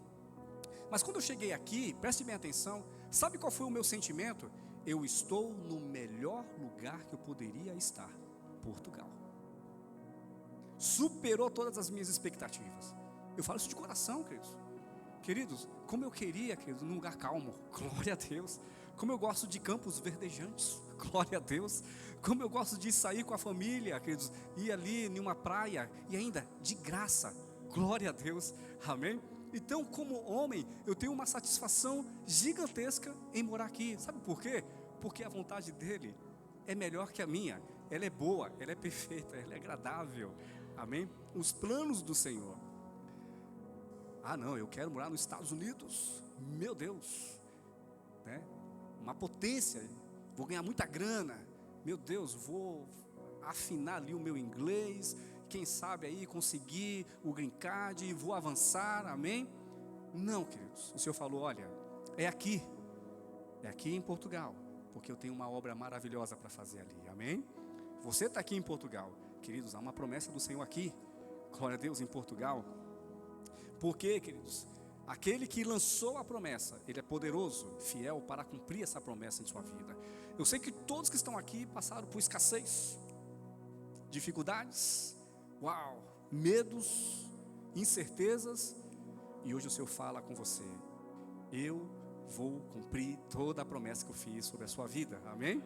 mas quando eu cheguei aqui, preste bem atenção, sabe qual foi o meu sentimento? Eu estou no melhor lugar que eu poderia estar, Portugal. Superou todas as minhas expectativas. Eu falo isso de coração, queridos. Queridos, como eu queria, queridos, num lugar calmo, glória a Deus. Como eu gosto de campos verdejantes, glória a Deus. Como eu gosto de sair com a família, queridos, ir ali em uma praia, e ainda de graça, glória a Deus, amém? Então, como homem, eu tenho uma satisfação gigantesca em morar aqui. Sabe por quê? Porque a vontade dele é melhor que a minha. Ela é boa, ela é perfeita, ela é agradável, amém? Os planos do Senhor. Ah não, eu quero morar nos Estados Unidos, meu Deus, né? Uma potência, vou ganhar muita grana, meu Deus, vou afinar ali o meu inglês, quem sabe aí conseguir o green card e vou avançar, amém? Não, queridos, o Senhor falou: olha, é aqui em Portugal, porque eu tenho uma obra maravilhosa para fazer ali, amém? Você está aqui em Portugal, queridos, há uma promessa do Senhor aqui, glória a Deus, em Portugal. Porque, queridos, aquele que lançou a promessa, ele é poderoso, fiel para cumprir essa promessa em sua vida. Eu sei que todos que estão aqui passaram por escassez, dificuldades, medos, incertezas, e hoje o Senhor fala com você: eu vou cumprir toda a promessa que eu fiz sobre a sua vida, amém?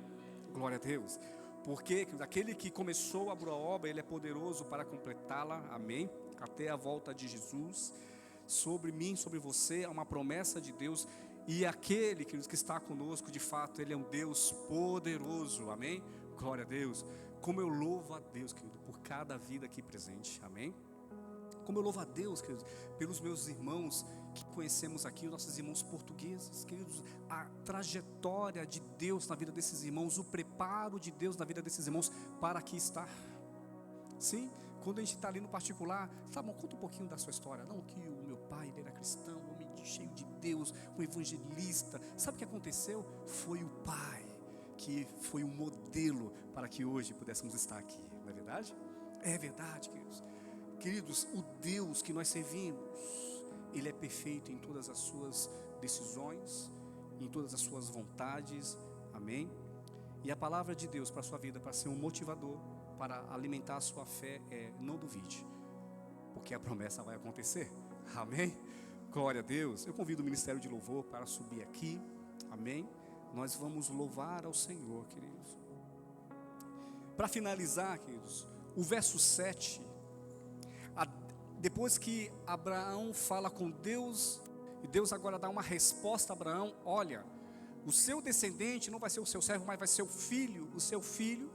Glória a Deus. Porque aquele que começou a boa obra, ele é poderoso para completá-la, amém? Até a volta de Jesus. Sobre mim, sobre você, há uma promessa de Deus. E aquele que está conosco, de fato, ele é um Deus poderoso, amém? Glória a Deus. Como eu louvo a Deus, querido, por cada vida aqui presente, amém? Como eu louvo a Deus, queridos, pelos meus irmãos que conhecemos aqui, os nossos irmãos portugueses, queridos, a trajetória de Deus na vida desses irmãos, o preparo de Deus na vida desses irmãos para aqui estar. Sim, quando a gente está ali no particular, tá bom, conta um pouquinho da sua história. Não, que o meu pai, ele era cristão, um homem cheio de Deus, um evangelista. Sabe o que aconteceu? Foi o pai que foi um modelo para que hoje pudéssemos estar aqui, não é verdade? É verdade, queridos. Queridos, o Deus que nós servimos, ele é perfeito em todas as suas decisões, em todas as suas vontades, amém? E a palavra de Deus para a sua vida, para ser um motivador, para alimentar a sua fé, não duvide, porque a promessa vai acontecer, amém? Glória a Deus. Eu convido o Ministério de Louvor para subir aqui, amém? nós vamos louvar ao Senhor, queridos. Para finalizar, queridos, o verso 7, depois que Abraão fala com Deus, e Deus agora dá uma resposta a Abraão: olha, o seu descendente não vai ser o seu servo, mas vai ser o seu filho.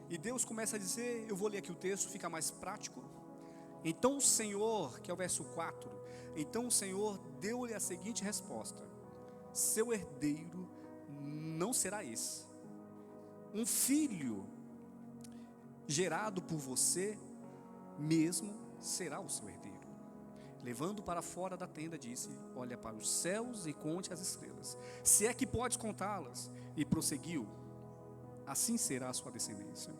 E Deus começa a dizer, eu vou ler aqui o texto, fica mais prático. Então o Senhor, que é o verso 4, então o Senhor deu-lhe a seguinte resposta: seu herdeiro não será esse. Um filho gerado por você mesmo será o seu herdeiro. Levando para fora da tenda, disse: olha para os céus e conte as estrelas, se é que podes contá-las. E prosseguiu: assim será a sua descendência,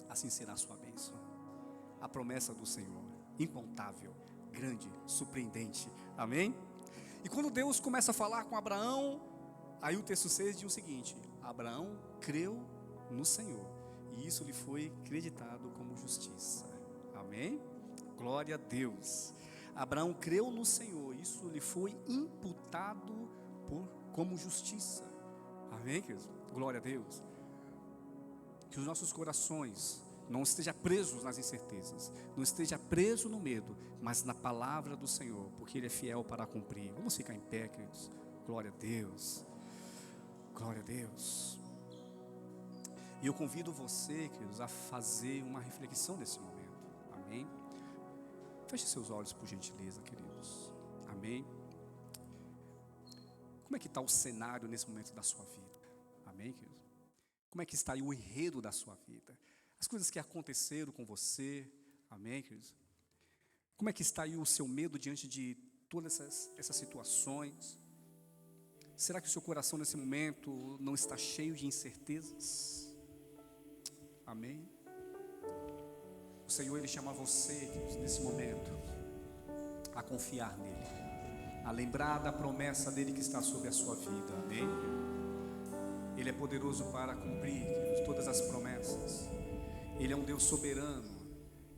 assim será a sua bênção. A promessa do Senhor, incontável, grande, surpreendente, amém? E quando Deus começa a falar com Abraão, aí o texto 6 diz o seguinte: Abraão creu no Senhor, e isso lhe foi creditado como justiça, amém? Glória a Deus. Abraão creu no Senhor, isso lhe foi imputado como justiça, amém, queridos? Glória a Deus. Que os nossos corações não estejam presos nas incertezas, não esteja preso no medo, mas na palavra do Senhor, porque Ele é fiel para cumprir. Vamos ficar em pé, queridos. Glória a Deus, glória a Deus. E eu convido você, queridos, a fazer uma reflexão nesse momento, amém? Feche seus olhos, por gentileza, queridos, amém? Como é que está o cenário nesse momento da sua vida, amém, queridos? Como é que está aí o enredo da sua vida? As coisas que aconteceram com você, amém, queridos? Como é que está aí o seu medo diante de todas essas situações? Será que o seu coração nesse momento não está cheio de incertezas? Amém? O Senhor, Ele chama você, queridos, nesse momento, a confiar nele, a lembrar da promessa dele que está sobre a sua vida, amém? Ele é poderoso para cumprir, queridos, todas as promessas. Ele é um Deus soberano,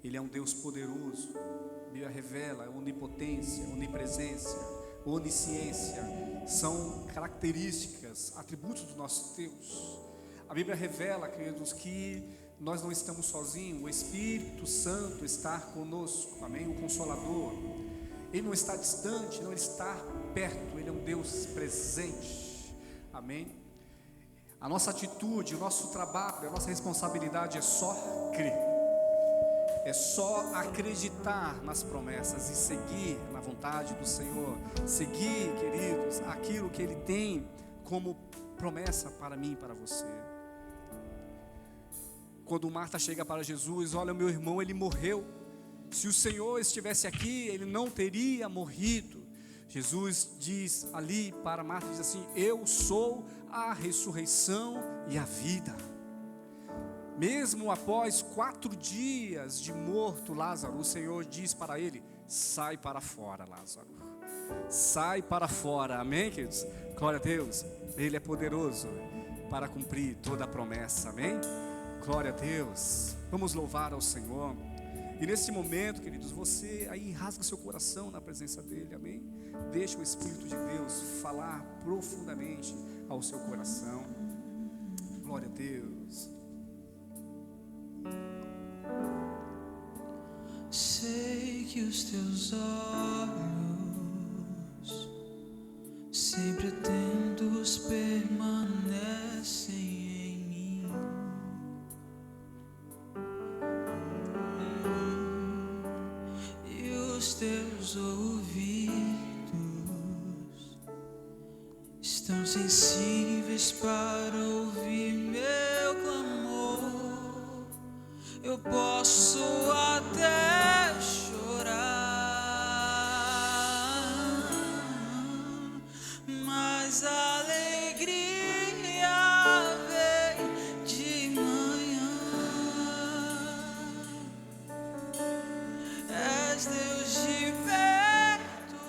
Ele é um Deus poderoso. A Bíblia revela a onipotência, onipresença, onisciência, são características, atributos do nosso Deus. A Bíblia revela, queridos, que nós não estamos sozinhos, o Espírito Santo está conosco, amém? O Consolador, Ele não está distante, não, Ele está perto, Ele é um Deus presente, amém? A nossa atitude, o nosso trabalho, a nossa responsabilidade é só crer, é só acreditar nas promessas e seguir na vontade do Senhor, seguir, queridos, aquilo que Ele tem como promessa para mim e para você. Quando Marta chega para Jesus: olha, meu irmão, ele morreu, se o Senhor estivesse aqui, ele não teria morrido. Jesus diz ali para Marta, diz assim: eu sou a ressurreição e a vida. Mesmo após 4 dias de morto Lázaro, o Senhor diz para ele: sai para fora, Lázaro, sai para fora, amém, queridos? Glória a Deus, Ele é poderoso para cumprir toda a promessa, amém? Glória a Deus, vamos louvar ao Senhor. E nesse momento, queridos, você aí rasga seu coração na presença dEle, amém? Deixa o Espírito de Deus falar profundamente ao seu coração. Glória a Deus. Sei que os teus olhos sempre atentos permanecem em mim, e os teus ouvidos estão sensíveis para ouvir meu clamor. Eu posso até chorar, mas a alegria vem de manhã. És Deus de perto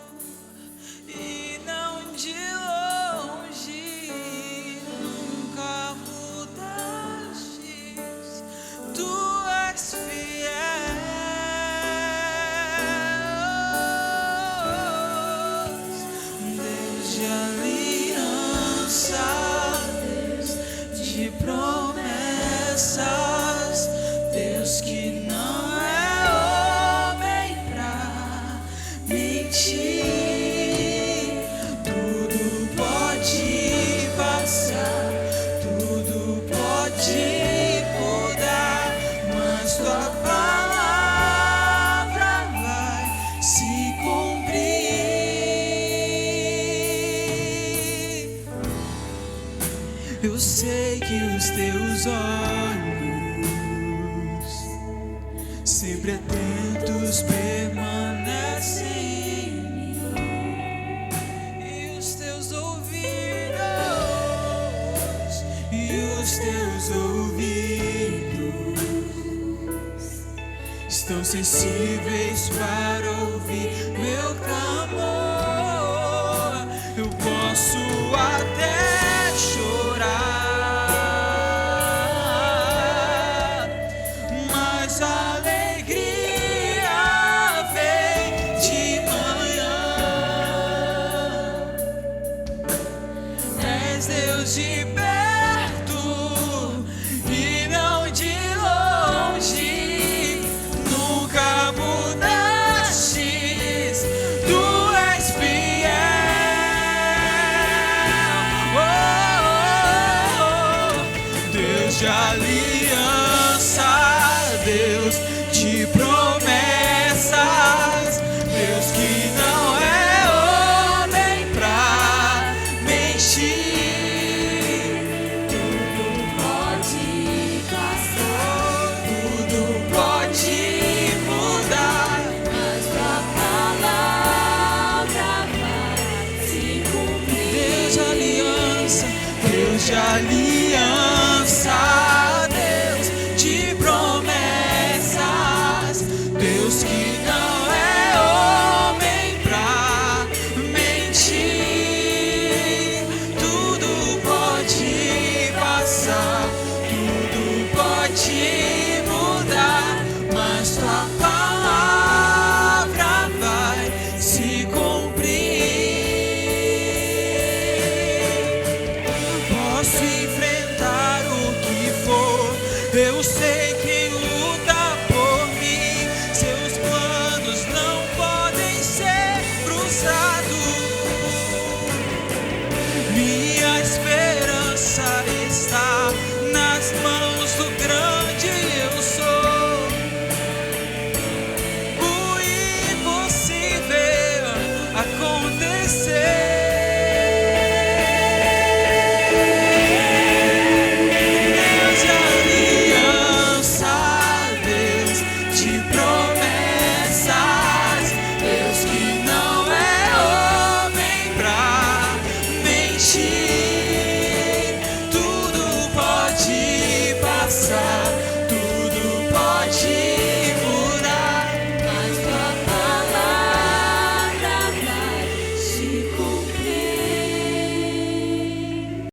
e não de longe, nunca mudastes, tu és fiel. sempre atentos permanecem em mim, e os teus ouvidos estão sensíveis para ouvir meu clamor. Eu posso até chorar, mas a alegria vem de manhã. És Deus de perto e não de longe, nunca mudastes, tu és fiel. Deus de aliança, Deus de promessas, Deus que não é homem pra mentir. Tudo pode passar, tudo pode mudar, mas tua palavra vai se cumprir. Deus de aliança, Deus de aliança, Deus de promessas, Deus que não é homem pra mentir. Tudo pode passar, tudo pode mudar, mas tua palavra vai se cumprir. Posso enfrentar o que for, eu sei que luta por mim. Seus planos não podem ser frustrados. Minha esperança está nas mãos do grande eu sou. O impossível acontecer. Deus de aliança, Deus de promessas, Deus que não é homem pra mentir. Tudo pode passar, tudo pode